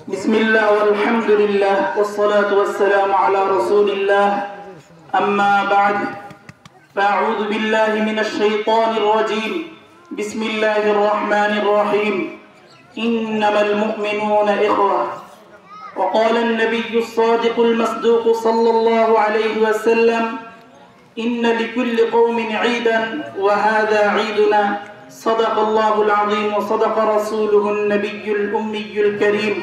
بسم الله والحمد لله والصلاة والسلام على رسول الله أما بعد فأعوذ بالله من الشيطان الرجيم بسم الله الرحمن الرحيم إنما المؤمنون إخوة وقال النبي الصادق المصدوق صلى الله عليه وسلم إن لكل قوم عيدا وهذا عيدنا صدق الله العظيم وصدق رسوله النبي الأمي الكريم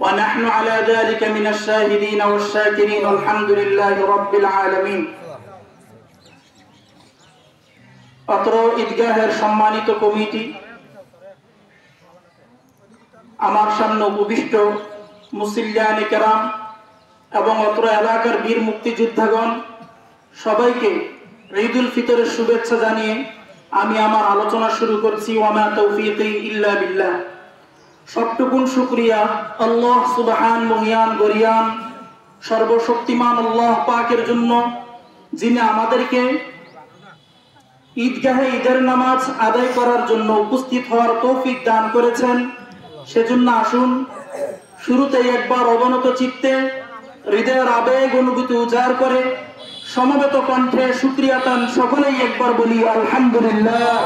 ونحن على ذلك من الشاهدين والشاكرين والحمد لله رب العالمين অত্র ঈদগাহের সম্মানিত কমিটি, আমার সামনে উপবিষ্ট মুসল্লিয়ানে কেরাম এবং অত্র এলাকার বীর মুক্তিযোদ্ধাগণ, সবাইকে ঈদুল ফিতরের শুভেচ্ছা জানিয়ে আমি আমার আলোচনা শুরু করছি। ওয়ামা তৌফিকি ইল্লা বিল্লাহ। সবটুকুন শুকরিয়া আল্লাহ সুবহান মহিয়ান গরিয়ান সর্বশক্তিমান আল্লাহ পাকের জন্য, যিনি আমাদেরকে ঈদগাহে ঈদের নামাজ আদায় করার জন্য উপস্থিত হওয়ার তৌফিক দান করেছেন। সেজন্য আসুন শুরুতেই একবার অবনত চিত্তে হৃদয়ের আবেগ অনুভূতি উজাড় করে সমবেত কণ্ঠে শুকরিয়াতান সকলেই একবার বলি আলহামদুলিল্লাহ।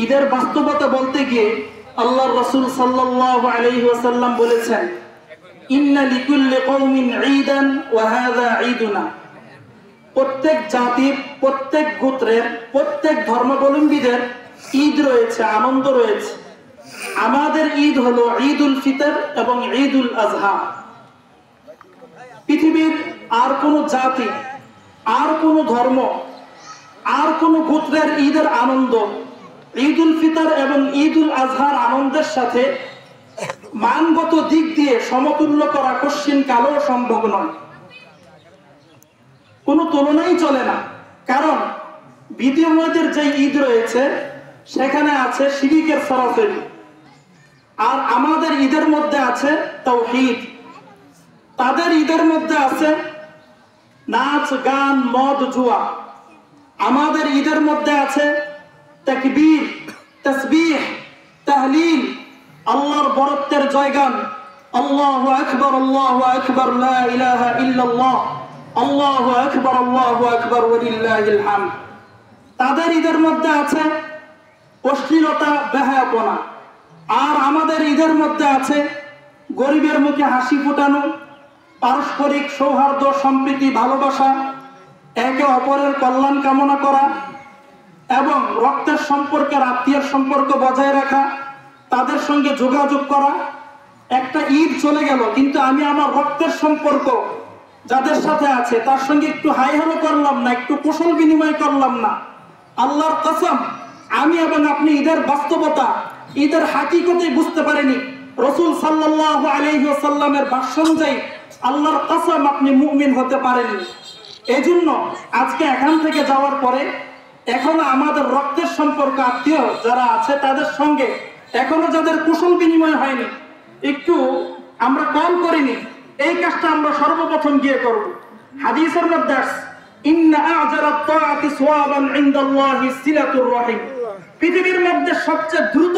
ঈদের বাস্তবতা বলতে গিয়ে আল্লাহর রাসূল সাল্লাল্লাহু আলাইহি ওয়াসাল্লাম বলেছেন, ইন্না লিকুল্লি কওমিন ঈদান ওয়া হাযা ঈদুনা। প্রত্যেক জাতির, প্রত্যেক গোত্রের, প্রত্যেক ধর্মাবলম্বীদের ঈদ রয়েছে, আনন্দ রয়েছে। আমাদের ঈদ হলো ঈদুল ফিতর এবং ঈদুল আযহা। পৃথিবীর আর কোন জাতি, আর কোন ধর্ম, আর কোন গোত্রের ঈদের আনন্দ ঈদুল ফিতর এবং ঈদুল আযহার আনন্দের সাথে মানগত দিক দিয়ে সমতুল্য করা কশ্চিন কালেও সম্ভব নয়, কোনো তুলনাই চলে না। কারণ বিধর্মীদের যে ঈদ রয়েছে সেখানে আছে শিরকের সরাসরি, আর আমাদের ঈদের মধ্যে আছে তাওহীদ। তাদের ঈদের মধ্যে আছে নাচ গান মদ জুয়া। আমাদের ঈদের মধ্যে আছে তাকবীর, তাসবিহ, তাহলিল, আল্লাহর বরত্বের জয়গান, আল্লাহু আকবার আল্লাহু আকবার লা ইলাহা ইল্লাল্লাহ, আল্লাহু আকবার ওয়ালিল্লাহিল হামদ। তাদের ঈদের মধ্যে আছে অশ্লীলতা, বেহায়াপনা। আর আমাদের ঈদের মধ্যে আছে গরিবের মুখে হাসি ফোটানো, পারস্পরিক সৌহার্দ্য, সম্প্রীতি, ভালোবাসা, একে অপরের কল্যাণ কামনা করা এবং রক্তের সম্পর্কের, আত্মীয়ের সম্পর্ক বজায় রাখা, তাদের সঙ্গে যোগাযোগ করা। একটা ঈদ চলে গেল কিন্তু আমি আমার রক্তের সম্পর্ক যাদের সাথে আছে তার সঙ্গে একটু হাই হ্যালো করলাম না, একটু কুশল বিনিময় করলাম না। আল্লাহর কসম, আমি এবং আপনি ঈদের বাস্তবতা, ঈদের হাকিকতে বুঝতে পারিনি। রাসূল সাল্লাল্লাহু আলাইহি ওয়াসাল্লামের ভাষ্য অনুযায়ী আল্লাহর কসম আপনি মুমিন হতে পারেননি। এজন্য আজকে এখান থেকে যাওয়ার পরে এখনো আমাদের রক্তের সম্পর্ক, আত্মীয় যারা আছে তাদের সঙ্গে এখনো যাদের কুশল বিনিময় হয়নি, একটু আমরা কল করিনি, এই কাজটা আমরা সর্বপ্রথম গিয়ে করব। হাদিসের মধ্যে আছে, ইন্না আ'জারাত তাআতি সওয়াবান ইনদাল্লাহি সিলাতুর রাহিম। পৃথিবীর মধ্যে সবচেয়ে দ্রুত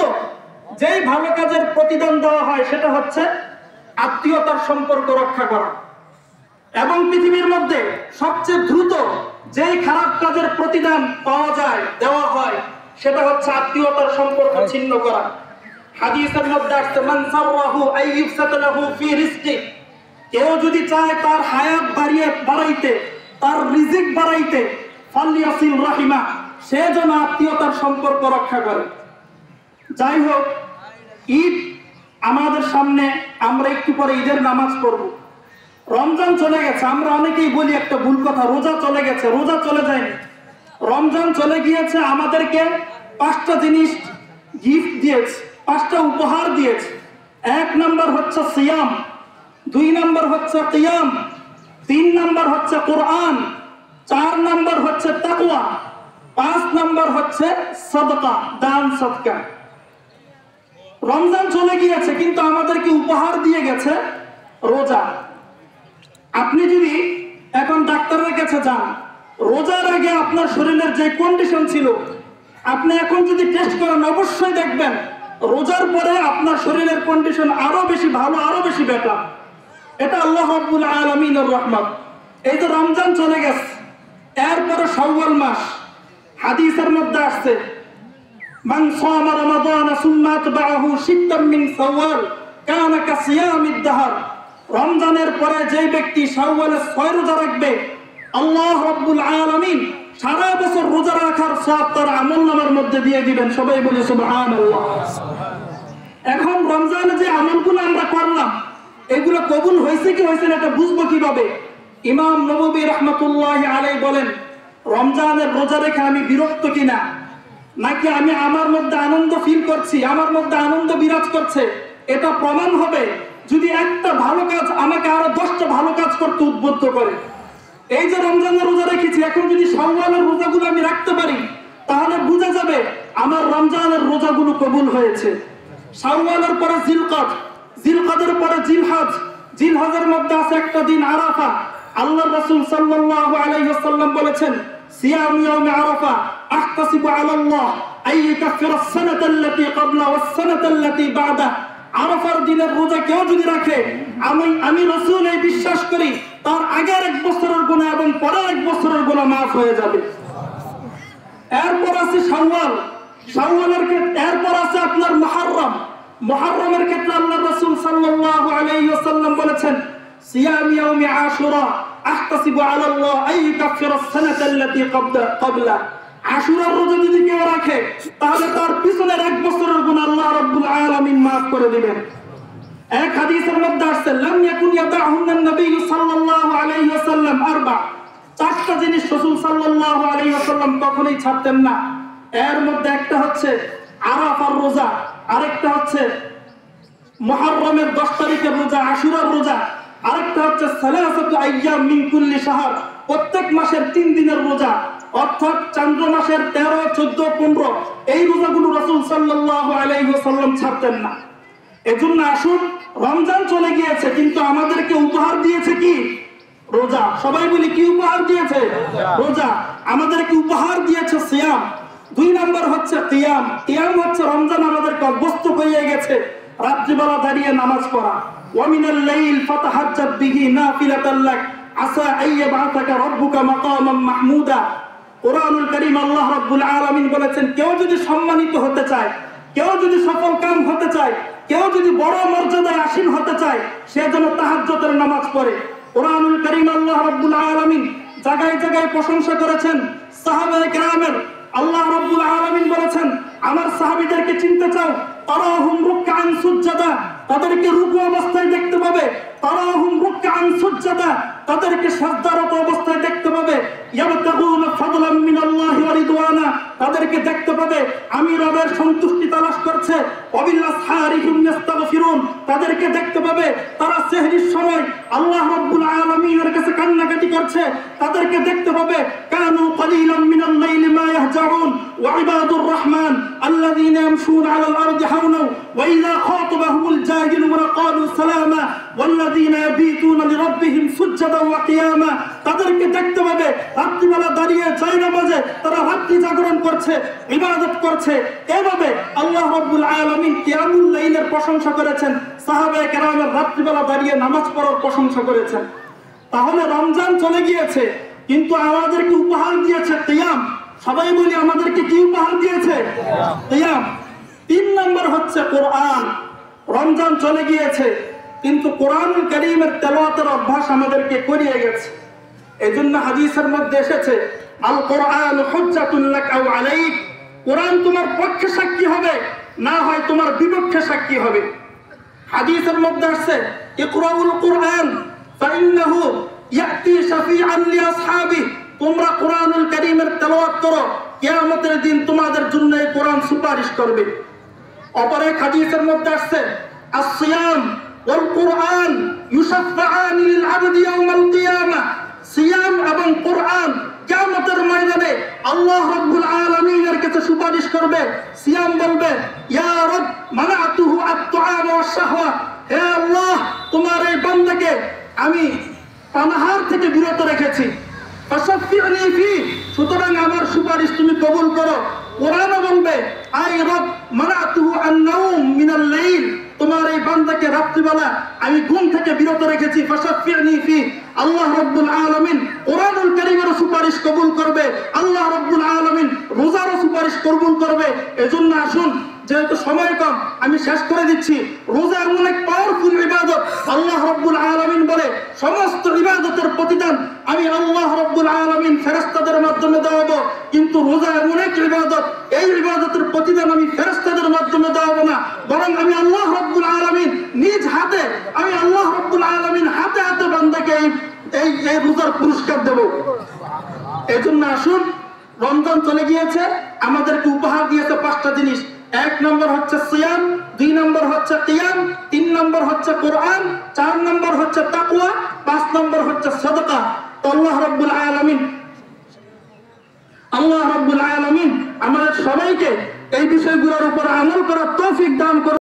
যেই ভালো কাজের প্রতিদান দেওয়া হয় সেটা হচ্ছে আত্মীয়তার সম্পর্ক রক্ষা করা, এবং পৃথিবীর মধ্যে সবচেয়ে দ্রুত যেই খারাপ কাজের প্রতিদান পাওয়া যায়, দেওয়া হয়, সেটা হচ্ছে আত্মীয়তার সম্পর্ক ছিন্ন করা। হাদিসের মধ্যে আসছে, মান সাররাহু আইয়ুবসাত লাহু ফি রিজকি। কেউ যদি চায় তার হায়াত বাড়াইতে, তার রিজিক বাড়াইতে, ফালিয়াসিল রাহিমা, সে যেন আত্মীয়তার সম্পর্ক রক্ষা করে। যাই হোক, ঈদ আমাদের সামনে, আমরা একটু পরে ঈদের নামাজ পড়ব। রমজান চলে গেছে, আমরা অনেকেই বলি একটা ভুল কথা, রোজা চলে গেছে। রোজা চলে যায়নি, রমজান চলে গিয়েছে। আমাদেরকে 5টা জিনিস গিফট দিয়েছে, 5টা উপহার দিয়েছে। 1 নাম্বার হচ্ছে সিয়াম, 2 নাম্বার হচ্ছে কিয়াম, 3 নাম্বার হচ্ছে কোরআন, 4 নাম্বার হচ্ছে তাকওয়া, 5 নাম্বার হচ্ছে সাদকা, দান সদকা। রমজান চলে গিয়েছে কিন্তু আমাদেরকে উপহার দিয়ে গেছে রোজা। আপনি যদি এখন ডাক্তারের কাছে যান, রোজার আগে আপনার শরীরের যে কন্ডিশন ছিল, আপনি এখন যদি টেস্ট করেন অবশ্যই দেখবেন রোজার পরে আপনার শরীরের কন্ডিশন আরো বেশি ভালো, আরো বেশি বেটার। এটা আল্লাহ রাব্বুল আলামিনের রহমত। এই যে রমজান চলে গেছে, এরপরে শাওয়াল মাস, হাদিসের মধ্যে আসছে মান সামা রমাদান সুম্মা আতবাহু সিত্তাম মিন শাওয়াল কানা কাসিয়ামিদ দাহর। রমজানের পরে যে ব্যক্তি শাওয়ালের 6 রোজা রাখবে, আল্লাহ রাব্বুল আলামিন সারা বছর রোজা রাখার সওয়াব তার আমলনামার মধ্যে দিয়ে দিবেন। সবাই বলি সুবহানাল্লাহ। এখন রমজানে যে আমলগুলো আমরা করলাম, এগুলো কবুল হয়েছে কি হয়েছে না এটা বুঝবো কিভাবে? ইমাম নববী রাহমাতুল্লাহি আলাইহি বলেন, রমজানের রোজা রেখে আমি বিরক্ত কিনা, নাকি আমি আমার মধ্যে আনন্দ ফিল করছি, আমার মধ্যে আনন্দ বিরাজ করছে, এটা প্রমাণ হবে যদি একটা ভালো কাজ আমাকে আরো 10টা ভালো কাজ করতে উদ্বুদ্ধ করে। এই যে রমজানের রোজা রেখেছি, এখন যদি শাওয়ালের রোজাগুলো আমি রাখতে পারি, তাহলে বোঝা যাবে আমার রমজানের রোজাগুলো কবুল হয়েছে। শাওয়ালের পরে জিলকদ, জিলকদের পরে জিলহজ, জিলহজের মধ্যে আছে একটা দিন আরাফা। আল্লাহর রাসূল সাল্লাল্লাহু আলাইহি ওয়াসাল্লাম বলেছেন, সিয়াম ইয়াউমে আরাফা আহতাসিবু আলাল্লাহ আইয়াকাফিরা আস-সানাতা আল্লাতী ক্বাবলা ওয়াস-সানাতা আল্লাতী বা'দা। আরাফার দিনের রোজা কেউ যদি রাখে, আমি রাসূল এই বিশ্বাস করি তার আগের 1 বছরের গুনাহ এবং পরের 1 বছরের গুনাহ মাফ হয়ে যাবে। এরপর আছে শাওয়াল, শাওয়ালের ক্ষেত্রে এরপর আছে আপনার মুহররম। মুহররমের ক্ষেত্রে আল্লাহর রাসূল সাল্লাল্লাহু আলাইহি ওয়াসাল্লাম বলেছেন, সিয়াম ইয়াউমি আশুরা আহতাসিবু আলাল্লাহ আইয়াকাফিরা আস-সানাতা আল্লাতী ক্বাবলা। আশুরার রোজা যদি কেউ রাখে, তাহলে তার পিছনের 1 বছরের গুনাহ আল্লাহ রাব্বুল আলামিন মাফ করে দিবেন। এক হাদিসের মধ্যে আসছে, লাম ইয়াকুন ইয়াদাহুন্নান নবী সাল্লাল্লাহু আলাইহি ওয়াসাল্লাম আরবা। 4টা জিনিস রাসূল সাল্লাল্লাহু আলাইহি ওয়াসাল্লাম কখনোই ছাড়তেন না। এর মধ্যে একটা হচ্ছে আরাফার রোজা, আরেকটা হচ্ছে মুহররমের 10 তারিখের রোজা, আশুরার রোজা, আরেকটা হচ্ছে সালাসাতু আইয়াম মিন কুল্লি শাহর, প্রত্যেক মাসের 3 দিনের রোজা, অর্থাৎ চন্দ্র মাসের 13, 14, 15 এই রোজাগুলো রাসূল সাল্লাল্লাহু আলাইহি ওয়াসাল্লাম ছাড়তেন না। এজন্য আসুন, রমজান চলে গিয়েছে কিন্তু আমাদেরকে উপহার দিয়েছে কি? রোজা। সবাই বলি কি উপহার দিয়েছে? রোজা। আমাদেরকে উপহার দিয়েছে সিয়াম। 2 নম্বর হচ্ছে কিয়াম। কিয়াম হচ্ছে রমজান আমাদেরকে অভ্যস্ত হয়ে গেছে রাত্রিবেলা দাঁড়িয়ে নামাজ পড়া। ওয়া মিনাল লাইল ফাতাহাজ্জাদ বিহি নাফিলাতাল লাক আসা আইয়াবাতাকা রাব্বুকা মাকামান মাহমুদা। কোরআনুল কারীম আল্লাহ রাব্বুল আলামিন বলেছেন, কেউ যদি সম্মানিত হতে চায়, কেউ যদি সফল কাম হতে চায়, কেউ যদি বড় মর্যাদায় আসীন হতে চায়, সে যেন তাহাজ্জুদের নামাজ পড়ে। কোরআনুল কারীম আল্লাহ রাব্বুল আলামিন জায়গায় জায়গায় প্রশংসা করেছেন সাহাবায়ে কেরামের। আল্লাহ রাব্বুল আলামিন বলেছেন, আমার সাহাবীদেরকে চিনতে চাও, তারাহুম রুকআন সুজদা, তাদেরকে রুকু অবস্থায় দেখতে পাবে। তারাহুম রুকআন সুজদা, তাদেরকে সাজদারত অবস্থায় দেখতে পাবে। ইয়াবতাগুনা ফাদলাম মিনাল্লাহি ওয়া রিদওয়ানা, তাদেরকে দেখতে পাবে আমি রবের সন্তুষ্টি তালাশ করছে। ওয়াবিল আসহারিহিম ইস্তাগফিরুন, তাদেরকে দেখতে পাবে তারা সেহরির সময় আল্লাহ রাব্বুল আলামিনের কাছে কান্নাকাটি করছে। তাদেরকে দেখতে পাবে কানু কলিলাম মিনাল লাইলি মা ইয়াহজাউন ওয়া ইবাদুর রহমান আল্লাযীনা ইয়ামশুনা আলাল আরদি হাওনা ওয়া ইযা খাতাবাহুমুল জাহিলুনা ক্বালু সালামা ওয়াল্লাযীনা ইয়াবিতুনা লিরাব্বিহিম সুজদান ওয়া কিয়ামা, তাদেরকে দেখতে পাবে রাত্রিবেলা দাঁড়িয়ে জায়নামাজে তারা রাত্রি জাগরণ করছে, ইবাদত করছে। এভাবে আল্লাহ রাব্বুল আলামিন কিয়ামুল লাইলের প্রশংসা করেছেন, সাহাবায়ে কেরামের রাত্রিবেলা দাঁড়িয়ে নামাজ পড়ার প্রশংসা করেছেন। তাহলে রমজান চলে গিয়েছে কিন্তু আমাদেরকে উপহার দিয়েছে কিয়াম। সবাই বলি আমাদেরকে কি উপহার দিয়েছে? কিয়াম। 3 নম্বর হচ্ছে কোরআন। রমজান চলে গিয়েছে কিন্তু কোরআনুল কারীমের তেলাওয়াতের অভ্যাস আমাদেরকে করিয়ে গেছে। এজন্য হাদিসের মধ্যে এসেছে, আল কোরআন হুজ্জাতুল লাক আও আলাইক, কোরআন তোমার পক্ষে সাক্ষী হবে, না হয় তোমার বিপক্ষে সাক্ষী হবে। হাদিসের মধ্যে আসছে, ইকরাউল কোরআন ফাইন্নাহু ইয়াতি শাফিআন লিআসহাবি, তোমরা কোরআনুল কারীমের তেলাওয়াত করো, কিয়ামতের দিন তোমাদের জন্য এই কোরআন সুপারিশ করবে। অপর এক হাদিসের মধ্যে আসছে, আস-সিয়াম ওয়াল কোরআন ইউশাফাআন লিল আবদি ইয়াওমাল কিয়ামা, সিয়াম এবং কোরআন কিয়ামতের ময়দানে আল্লাহ রাব্বুল আলামিনের কাছে সুপারিশ করবে। সিয়াম বলবে, ইয়া রব মানাতুহু আত-তুআম ওয়াশ-শাহওয়া, হে আল্লাহ তোমার এই বান্দাকে আমি পানাহার থেকে বিরত রেখেছি, ফাশফি'নি ফি, সুতরাং আমার সুপারিশ তুমি কবুল করো। কোরআন বলবে, আই রব মানাতুহু আন-নাওম আমাদেরকে রাত্রিবেলা আমি ঘুম থেকে বিরত রেখেছি। ফাশাফি'নি ফি, আল্লাহ রাব্বুল আলামিন কোরআনুল কারীমের সুপারিশ কবুল করবে, আল্লাহ রাব্বুল আলামিন রোজার সুপারিশ কবুল করবে। এজন্য আসুন, যেহেতু সময় কম আমি শেষ করে দিচ্ছি। রোজা এমন এক পাওয়ারফুল ইবাদত, আল্লাহ রাব্বুল আলামিন বলে সমস্ত ইবাদতের প্রতিদান আমি আল্লাহ রাব্বুল আলামিন ফেরেশতাদের মাধ্যমে দেওয়াবো। কিন্তু রোজা এমন এক ইবাদত, এই ইবাদতের প্রতিদান আমি ফেরেশতাদের মাধ্যমে দেওয়াবো না, বরং আমি আল্লাহ রাব্বুল আলামিন নিজ হাতে, আমি আল্লাহ রাব্বুল আলামিন হাতে হাতে বান্দাকে এই রোজার পুরস্কার দেব। এজন্য আসুন, রমজান চলে গিয়েছে, আমাদেরকে উপহার দিয়েছে 5টা জিনিস। 1 নম্বর হচ্ছে সিয়াম, 2 নম্বর হচ্ছে কিয়াম, 3 নম্বর হচ্ছে কোরআন, 4 নম্বর হচ্ছে তাকওয়া, 5 নম্বর হচ্ছে সাদাকা। তো আল্লাহ রাব্বুল আলামিন আমাদের সবাইকে এই বিষয়গুলোর উপর আমল করার তৌফিক দান করুন।